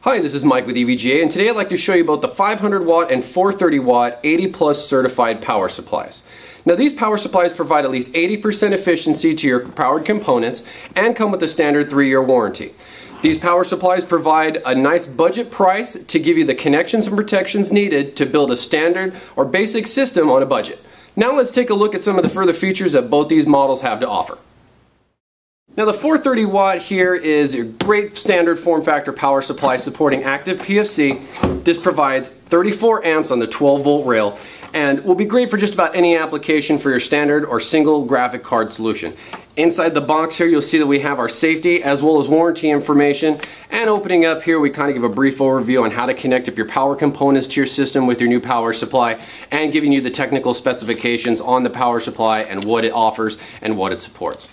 Hi, this is Mike with EVGA, and today I'd like to show you about the 500 watt and 430 watt 80 plus certified power supplies. Now these power supplies provide at least 80% efficiency to your powered components and come with a standard 3-year warranty. These power supplies provide a nice budget price to give you the connections and protections needed to build a standard or basic system on a budget. Now let's take a look at some of the further features that both these models have to offer. Now the 430 watt here is a great standard form factor power supply supporting active PFC. This provides 34 amps on the 12 volt rail and will be great for just about any application for your standard or single graphic card solution. Inside the box here you'll see that we have our safety as well as warranty information, and opening up here we kind of give a brief overview on how to connect up your power components to your system with your new power supply and giving you the technical specifications on the power supply and what it offers and what it supports.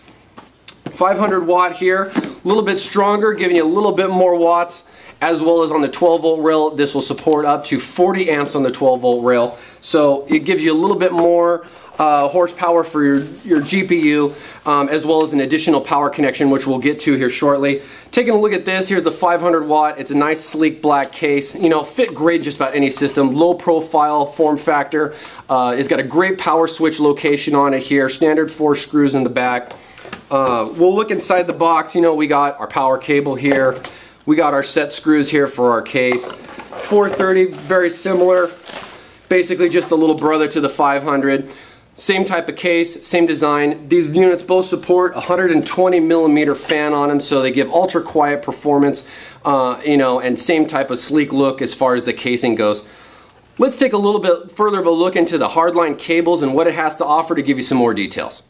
500 watt here, a little bit stronger, giving you a little bit more watts, as well as on the 12 volt rail. This will support up to 40 amps on the 12 volt rail, so it gives you a little bit more horsepower for your GPU, as well as an additional power connection, which we'll get to here shortly. Taking a look at this, here's the 500 watt. It's a nice sleek black case, fit great just about any system. Low profile form factor. It's got a great power switch location on it here, standard 4 screws in the back. We'll look inside the box. We got our power cable here. We got our set screws here for our case. 430, very similar. Basically just a little brother to the 500. Same type of case, same design. These units both support 120 millimeter fan on them, so they give ultra quiet performance, and same type of sleek look as far as the casing goes. Let's take a little bit further of a look into the hardline cables and what it has to offer to give you some more details.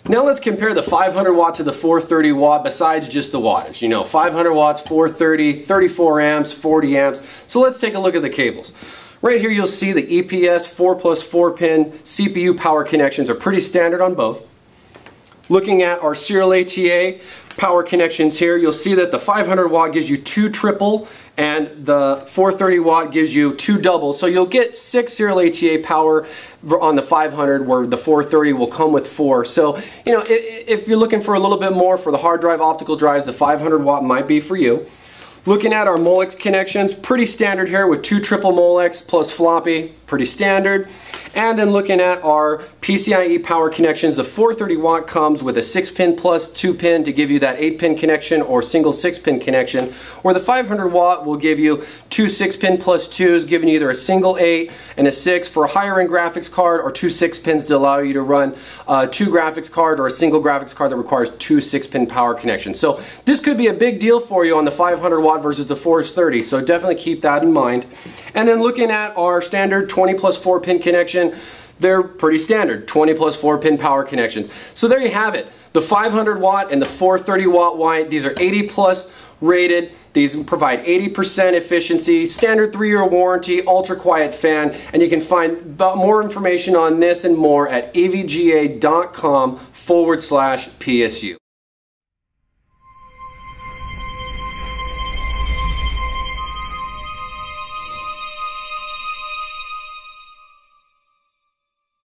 Now let's compare the 500 watt to the 430 watt besides just the wattage. 500 watts, 430, 34 amps, 40 amps. So let's take a look at the cables. Right here you'll see the EPS 4+4 pin CPU power connections are pretty standard on both. Looking at our serial ATA power connections here, you'll see that the 500 watt gives you 2 triple and the 430 watt gives you 2 double. So you'll get 6 serial ATA power on the 500, where the 430 will come with 4. So, if you're looking for a little bit more for the hard drive optical drives, the 500 watt might be for you. Looking at our Molex connections, pretty standard here with 2 triple Molex plus floppy, pretty standard. And then looking at our PCIe power connections, the 430 watt comes with a 6 pin plus 2 pin to give you that 8 pin connection or single 6 pin connection, where the 500 watt will give you 2 6 pin plus 2s, giving you either a single 8 and a 6 for a higher end graphics card, or 2 6 pins to allow you to run 2 graphics card, or a single graphics card that requires 2 6 pin power connections. So this could be a big deal for you on the 500 watt versus the 430, so definitely keep that in mind. And then looking at our standard 20+4 pin connection, they're pretty standard, 20+4 pin power connections. So there you have it, the 500 watt and the 430 watt white. These are 80 plus rated. These provide 80% efficiency, standard 3-year warranty, ultra quiet fan, and you can find more information on this and more at evga.com/PSU.